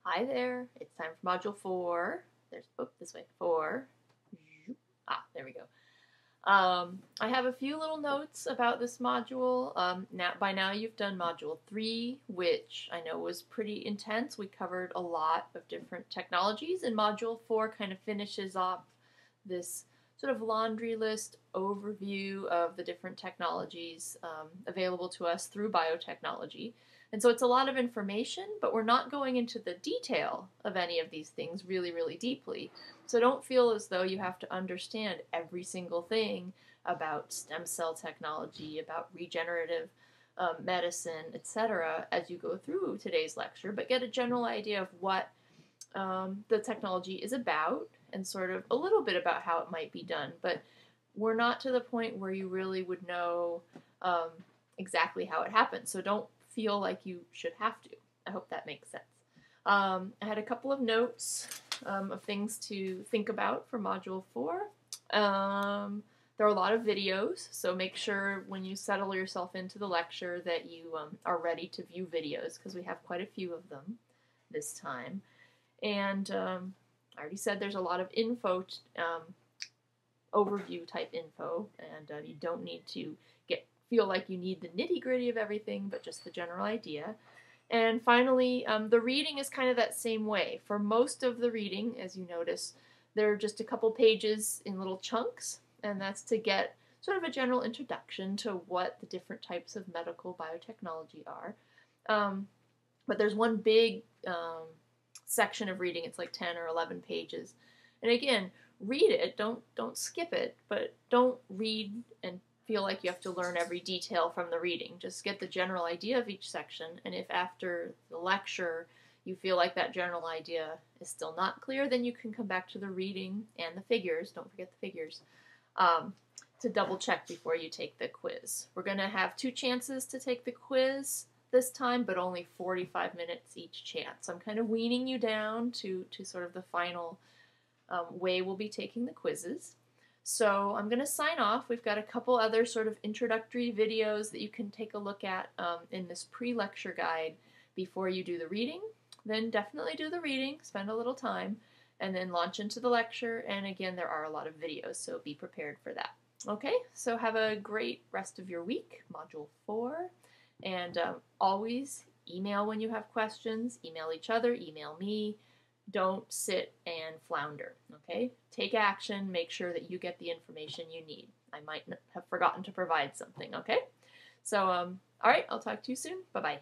Hi there, it's time for Module 4. This way, 4. There we go. I have a few little notes about this module. By now you've done Module 3, which I know was pretty intense. We covered a lot of different technologies, and Module 4 kind of finishes off this sort of laundry list overview of the different technologies available to us through biotechnology. And so it's a lot of information, but we're not going into the detail of any of these things really, really deeply. So don't feel as though you have to understand every single thing about stem cell technology, about regenerative medicine, etc. as you go through today's lecture, but get a general idea of what the technology is about and sort of a little bit about how it might be done. But we're not to the point where you really would know exactly how it happens. So don't feel like you should have to. I hope that makes sense. I had a couple of notes of things to think about for Module 4. There are a lot of videos, so make sure when you settle yourself into the lecture that you are ready to view videos, because we have quite a few of them this time. And I already said there's a lot of info, overview type info, and you don't need to feel like you need the nitty-gritty of everything, but just the general idea. And finally, the reading is kind of that same way. For most of the reading, as you notice, there are just a couple pages in little chunks, and that's to get sort of a general introduction to what the different types of medical biotechnology are. But there's one big section of reading. It's like 10 or 11 pages. And again, read it. Don't skip it, but don't read and feel like you have to learn every detail from the reading. Just get the general idea of each section, and if after the lecture you feel like that general idea is still not clear, then you can come back to the reading and the figures, don't forget the figures, to double check before you take the quiz. We're going to have 2 chances to take the quiz this time, but only 45 minutes each chance. So I'm kind of weaning you down to sort of the final way we'll be taking the quizzes. So I'm going to sign off. We've got a couple other sort of introductory videos that you can take a look at in this pre-lecture guide before you do the reading. Then definitely do the reading, spend a little time, and then launch into the lecture. And again, there are a lot of videos, so be prepared for that. Okay, so have a great rest of your week, Module 4. And always email when you have questions, email each other, email me. Don't sit and flounder, okay? Take action, make sure that you get the information you need. I might have forgotten to provide something, okay? So, all right, I'll talk to you soon. Bye-bye.